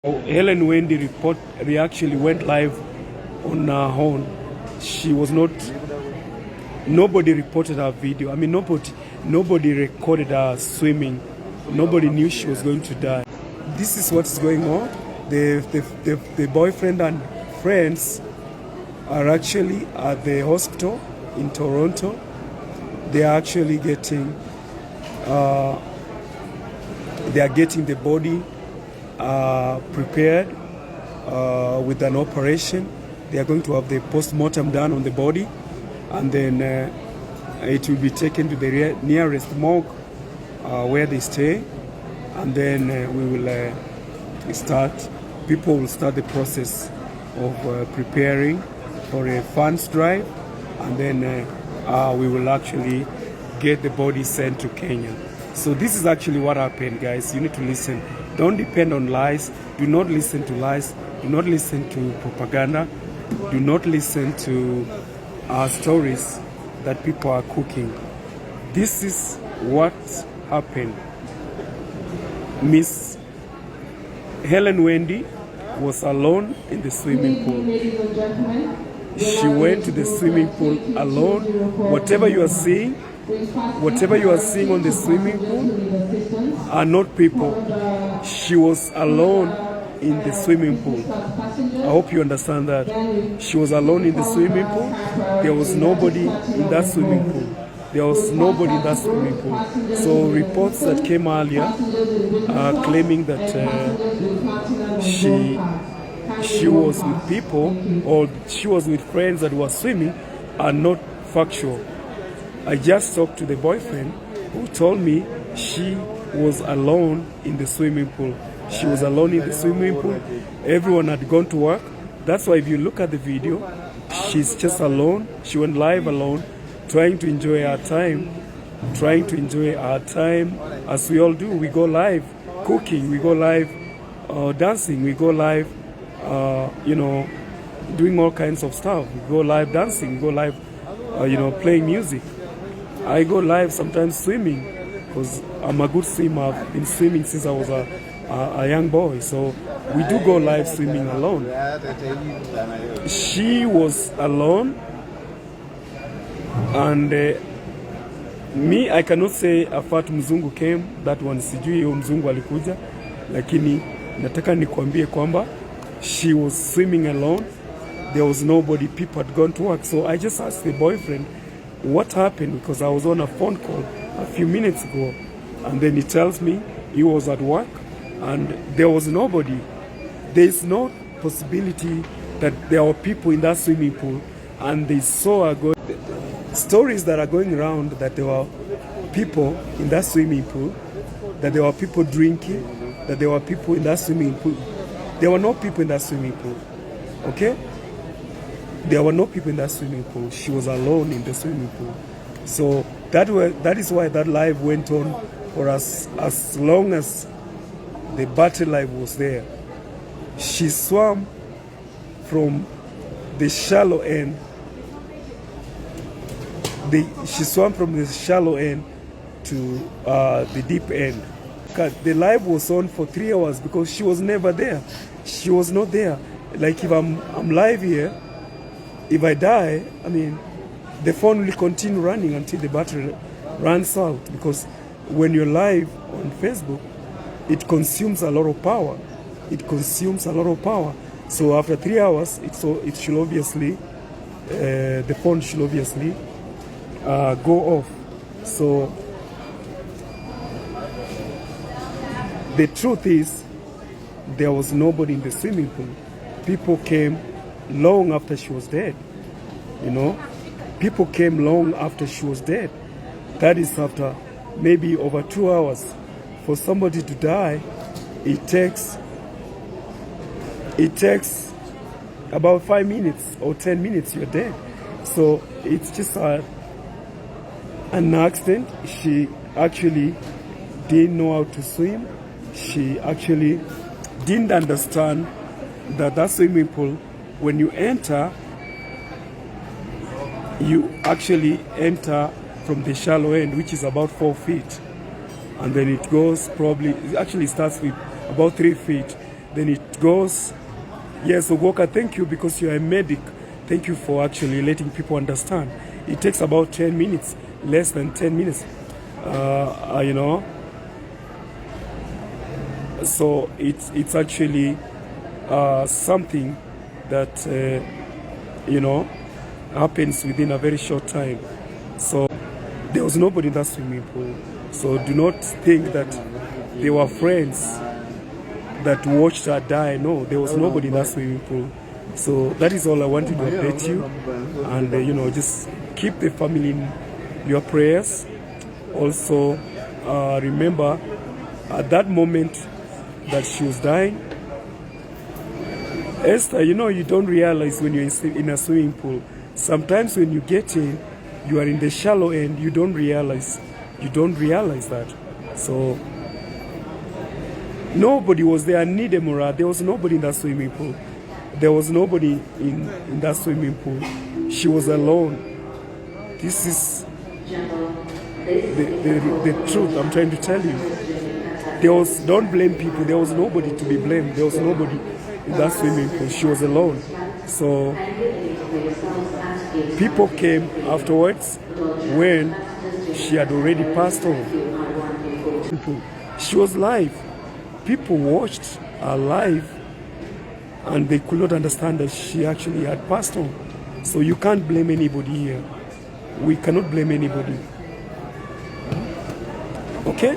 Helen Wendy actually went live on her own. She was not. Nobody reported her video. I mean, nobody recorded her swimming. Nobody knew she was going to die. This is what's going on. The boyfriend and friends are actually at the hospital in Toronto. They are actually getting. They are getting the body prepared with an operation. They are going to have the post-mortem done on the body, and then it will be taken to the nearest morgue where they stay, and then we will people will start the process of preparing for a funds drive, and then we will actually get the body sent to Kenya. So this is actually what happened, guys. You need to listen. Don't depend on lies. Do not listen to lies. Do not listen to propaganda. Do not listen to stories that people are cooking. This is what happened. Miss Helen Wendy was alone in the swimming pool. She went to the swimming pool alone. Whatever you are seeing on the swimming pool are not people. She was alone in the swimming pool. I hope you understand that. She was alone in the swimming pool. There was nobody in that swimming pool. There was nobody in that swimming pool. So reports that came earlier claiming that she was with people or she was with friends that were swimming are not factual. I just talked to the boyfriend who told me she was alone in the swimming pool. She was alone in the swimming pool. Everyone had gone to work. That's why if you look at the video, she's just alone. She went live alone, trying to enjoy her time. As we all do. We go live cooking, we go live dancing, we go live, doing all kinds of stuff. We go live dancing, we go live, playing music. I go live sometimes swimming because I'm a good swimmer. I've been swimming since I was a young boy. So we do go live swimming alone. She was alone. And me, I cannot say a fat mzungu came. That one sijui hiyo mzungu alikuja. Lakini nataka nikwambie kwamba she was swimming alone. There was nobody. People had gone to work. So I just asked the boyfriend what happened, because I was on a phone call a few minutes ago, and then he tells me he was at work and there was nobody. There is no possibility that there were people in that swimming pool and they saw stories that are going around that there were people in that swimming pool, that there were people drinking, that there were people in that swimming pool. There were no people in that swimming pool. Okay? There were no people in that swimming pool. She was alone in the swimming pool. So that is why that live went on for as long as the battery live was there. She swam from the shallow end. She swam from the shallow end to the deep end. The live was on for 3 hours because she was never there. She was not there. Like if I'm live here, if I die, I mean, the phone will continue running until the battery runs out, because when you're live on Facebook, it consumes a lot of power. So after 3 hours, it should obviously, the phone should obviously go off. So the truth is, there was nobody in the swimming pool. People came long after she was dead. People came long after she was dead. That is after maybe over 2 hours. For somebody to die, it takes about 5 minutes or 10 minutes, you're dead. So it's just an accident. She actually didn't know how to swim. She actually didn't understand that swimming pool, when you enter, you actually enter from the shallow end, which is about 4 feet. And then it goes it actually starts with about 3 feet. then it goes. Yes, Ogoka, thank you, because you are a medic. Thank you for actually letting people understand. It takes about 10 minutes, less than 10 minutes, you know. So it's actually something that, you know, happens within a very short time. So there was nobody in that swimming pool. So do not think that they were friends that watched her die. No, there was nobody in that swimming pool. So that is all I wanted to update you. And you know, just keep the family in your prayers. Also, remember at that moment that she was dying, Esther, you know, you don't realize when you're in a swimming pool. Sometimes when you get in, you are in the shallow end, you don't realize that. So nobody was there. Nidemura, there was nobody in that swimming pool. There was nobody in that swimming pool. She was alone. This is the truth I'm trying to tell you. Don't blame people. There was nobody to be blamed. There was nobody in that swimming pool. She was alone. So people came afterwards when she had already passed on. She was live. People watched her live and they could not understand that she actually had passed on. So you can't blame anybody here. We cannot blame anybody. Okay?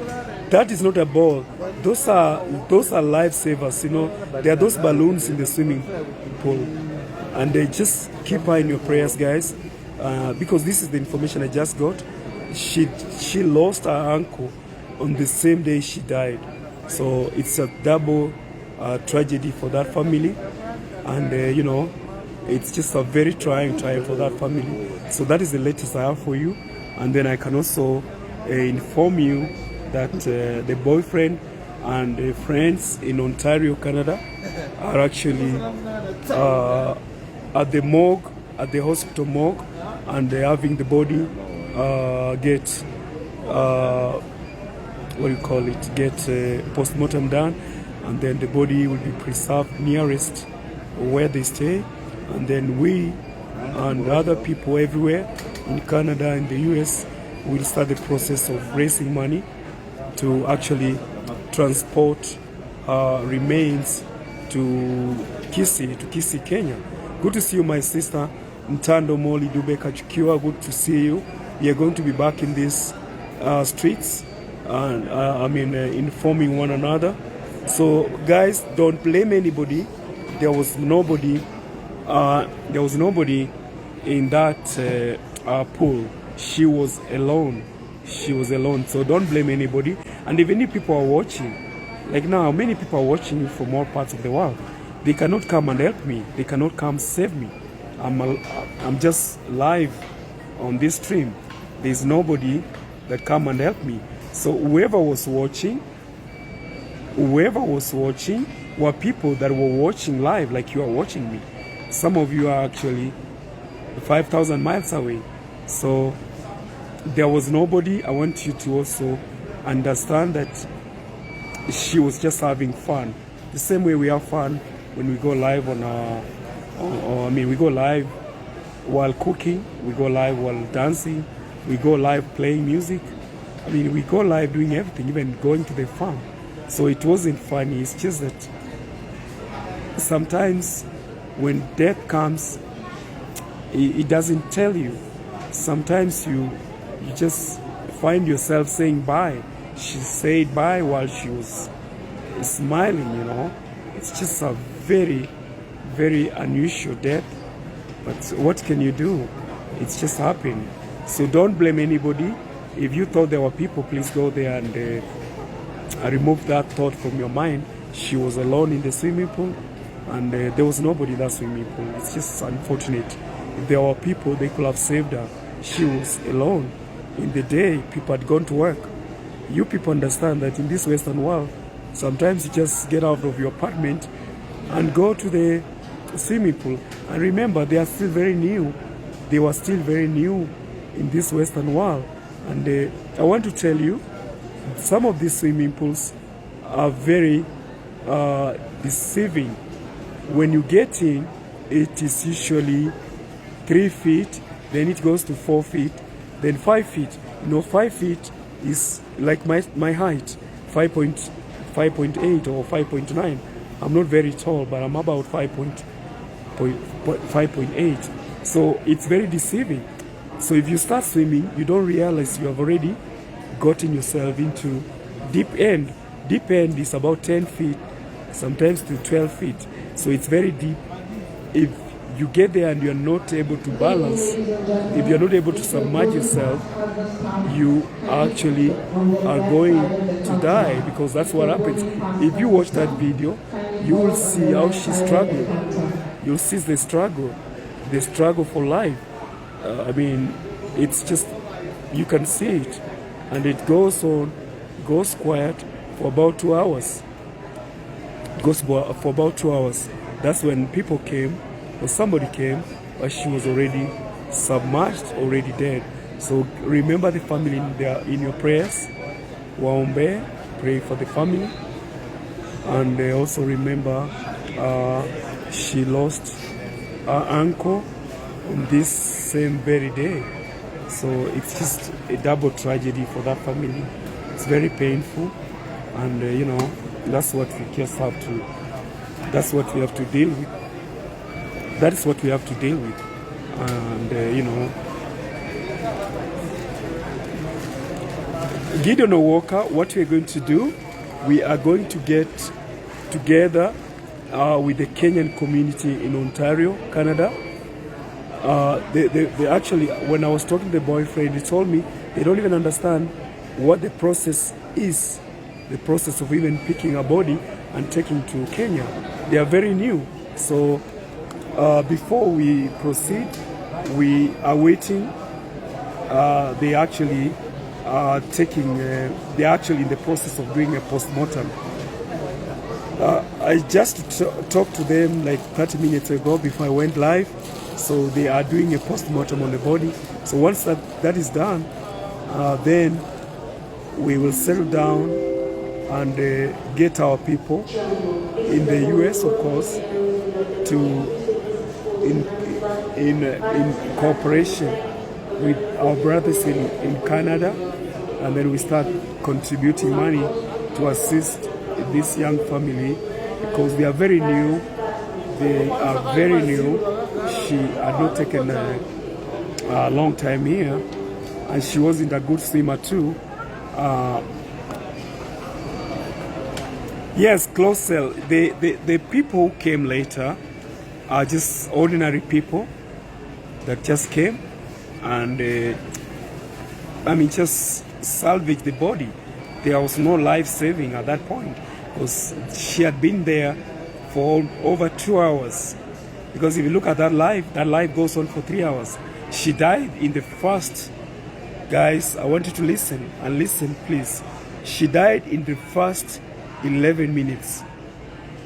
That is not a ball. Those are lifesavers, you know. There are those balloons in the swimming pool. And they just keep her in your prayers, guys. Because this is the information I just got. She lost her uncle on the same day she died. So it's a double tragedy for that family. And, you know, it's just a very trying time for that family. So that is the latest I have for you. And then I can also inform you that the boyfriend and the friends in Ontario, Canada are actually at the morgue, at the hospital morgue, and they're having the body get post-mortem done, and then the body will be preserved nearest where they stay, and then we and other people everywhere in Canada and the US will start the process of raising money to actually transport remains to Kisii, Kenya. Good to see you, my sister Ntando Moli Dube Kachukiwa. Good to see you. We are going to be back in these streets and informing one another. So guys, don't blame anybody. There was nobody in that pool. She was alone. So don't blame anybody. And if any people are watching, like now, many people are watching you from all parts of the world. They cannot come and help me. They cannot come save me. I'm just live on this stream. There's nobody that come and help me. So whoever was watching were people that were watching live, like you are watching me. Some of you are actually 5,000 miles away. So there was nobody. I want you to also understand that she was just having fun. The same way we have fun when we go live we go live while cooking, we go live while dancing, we go live playing music. We go live doing everything, even going to the farm. So it wasn't funny. It's just that sometimes when death comes, it doesn't tell you. Sometimes you just find yourself saying bye. She said bye while she was smiling, you know. It's just a very, very unusual death. But what can you do? It's just happened. So don't blame anybody. If you thought there were people, please go there and remove that thought from your mind. She was alone in the swimming pool, and there was nobody in that swimming pool. It's just unfortunate. If there were people, they could have saved her. She was alone. In the day, people had gone to work. You people understand that in this Western world, sometimes you just get out of your apartment and go to the swimming pool. And remember, they are still very new. They were still very new in this Western world. And I want to tell you, some of these swimming pools are very deceiving. When you get in, it is usually 3 feet, then it goes to 4 feet, then 5 feet. 5 feet is like my height, 5.8 or 5.9. I'm not very tall, but I'm about 5.8. So it's very deceiving. So if you start swimming, you don't realize you have already gotten yourself into deep end. Deep end is about 10 feet, sometimes to 12 feet. So it's very deep. If you get there and you're not able to balance, if you're not able to submerge yourself, you actually are going to die, because that's what happens. If you watch that video, you will see how she's struggling. You'll see the struggle for life. I mean, it's just, you can see it. And it goes quiet for about 2 hours. Goes for about 2 hours. That's when people came, or somebody came, but she was already submerged, already dead. So remember the family in your prayers. Waombe, pray for the family. And also remember, she lost her uncle on this same very day. So it's just a double tragedy for that family. It's very painful, and that's what we just have to. That's what we have to deal with. That is what we have to deal with, and Gideon Walker. What we're going to do, we are going to get together with the Kenyan community in Ontario, Canada. They actually, when I was talking to the boyfriend, he told me they don't even understand what the process is, the process of even picking a body and taking to Kenya. They are very new. So before we proceed, we are waiting. They actually are they're actually in the process of doing a post-mortem. I just talked to them like 30 minutes ago before I went live. So they are doing a post-mortem on the body. So once that is done, then we will settle down and get our people in the US, of course, in cooperation with our brothers in Canada, and then we start contributing money to assist this young family, because they are very new. They are very new. She had not taken a long time here, and she wasn't a good swimmer too. Yes, close cell. The people who came later are just ordinary people that just came and just salvage the body. There was no life saving at that point, because she had been there for over 2 hours. Because if you look at that life goes on for 3 hours. She died in the first, guys, I want you to listen, and listen please. She died in the first 11 minutes.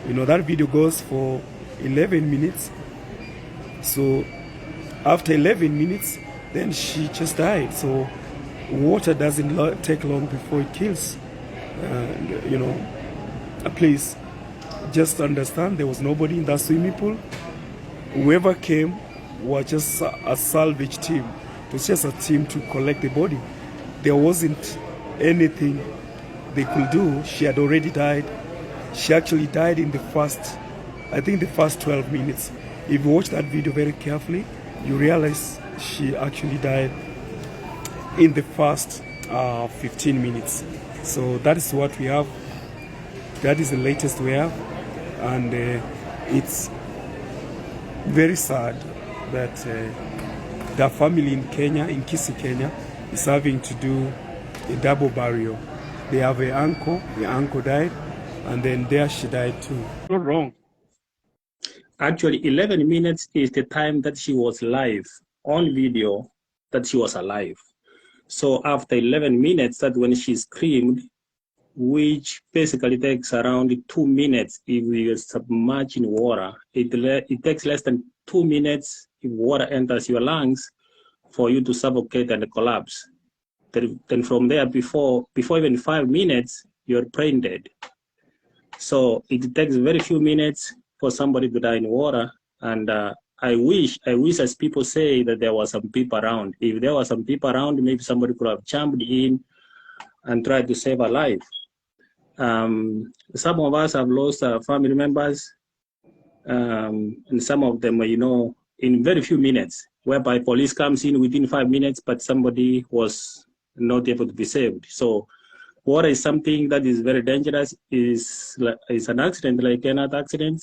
That video goes for 11 minutes. So after 11 minutes, then she just died. So water doesn't take long before it kills. Please just understand, there was nobody in that swimming pool. Whoever came was just a salvage team. It was just a team to collect the body. There wasn't anything they could do. She had already died. She actually died in the first 12 minutes. If you watch that video very carefully, you realize she actually died in the first 15 minutes. So that is what we have. That is the latest we have. And it's very sad that the family in Kenya, in Kisii, Kenya, is having to do a double burial. They have an uncle, the uncle died, and then there she died too. Not wrong. Actually, 11 minutes is the time that she was live, on video, that she was alive. So after 11 minutes, that's when she screamed, which basically takes around 2 minutes if we submerge in water. It takes less than 2 minutes if water enters your lungs for you to suffocate and collapse. Then from there, before even 5 minutes, you're brain dead. So it takes very few minutes for somebody to die in water. And I wish as people say that there was some people around. If there was some people around, maybe somebody could have jumped in and tried to save a life. Some of us have lost family members, and some of them, in very few minutes, whereby police comes in within 5 minutes, but somebody was not able to be saved. So water is something that is very dangerous. Is an accident like any other accident,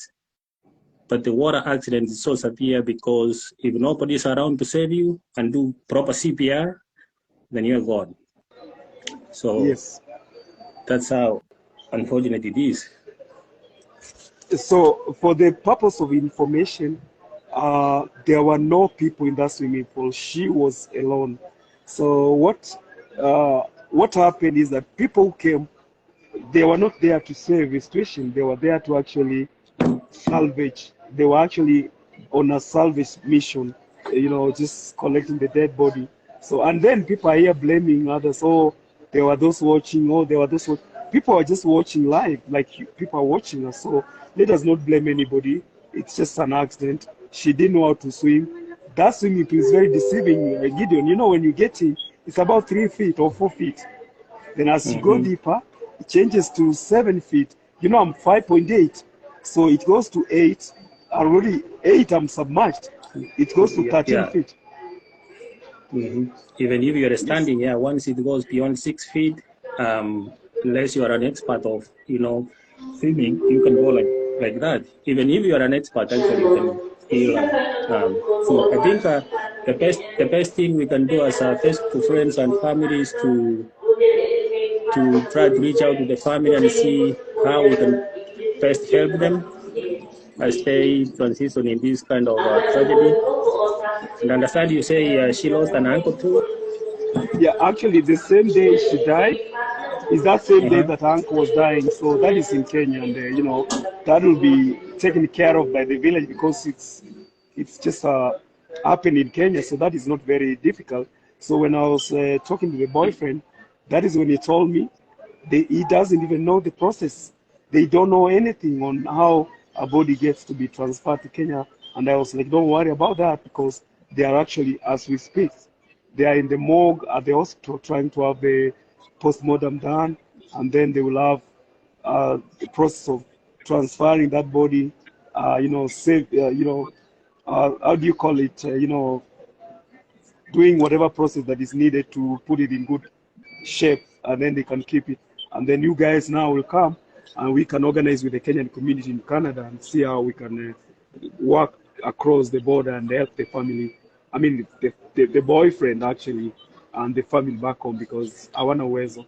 but the water accident is so severe because if nobody is around to save you and do proper CPR, then you're gone. So Yes. that's how unfortunate it is. So for the purpose of information, there were no people in that swimming pool. She was alone. So what happened is that people who came, they were not there to save the situation. They were there to actually salvage. They were actually on a salvage mission, just collecting the dead body. So, and then people are here blaming others. Oh, there were those watching. Oh, there were those. People are just watching live, like people are watching us. So let us not blame anybody. It's just an accident. She didn't know how to swim. That swimming pool is very deceiving, Gideon. When you get in, it's about 3 feet or 4 feet. Then as you go deeper, it changes to 7 feet. I'm 5.8. So it goes to 8. Already 8, I'm submerged. It goes to 13 feet. Even if you're standing, once it goes beyond 6 feet, unless you are an expert of, swimming, you can go like that. Even if you are an expert, actually, you can still. So I think the best thing we can do as to friends and families to try to reach out to the family and see how we can best help them as they transition in this kind of tragedy. And understand you say she lost an uncle too? Yeah, actually, the same day she died is that same day that her uncle was dying. So that is in Kenya, and that will be taken care of by the village because it's just happened in Kenya. So that is not very difficult. So when I was talking to the boyfriend, that is when he told me he doesn't even know the process. They don't know anything on how a body gets to be transferred to Kenya. And I was like, don't worry about that because they are actually, as we speak, they are in the morgue at the hospital trying to have the post-mortem done, and then they will have the process of transferring that body, save, how do you call it, doing whatever process that is needed to put it in good shape, and then they can keep it. And then you guys now will come, and we can organize with the Kenyan community in Canada and see how we can work across the border and help the family. I mean, the boyfriend actually, and the family back home because hawana uwezo.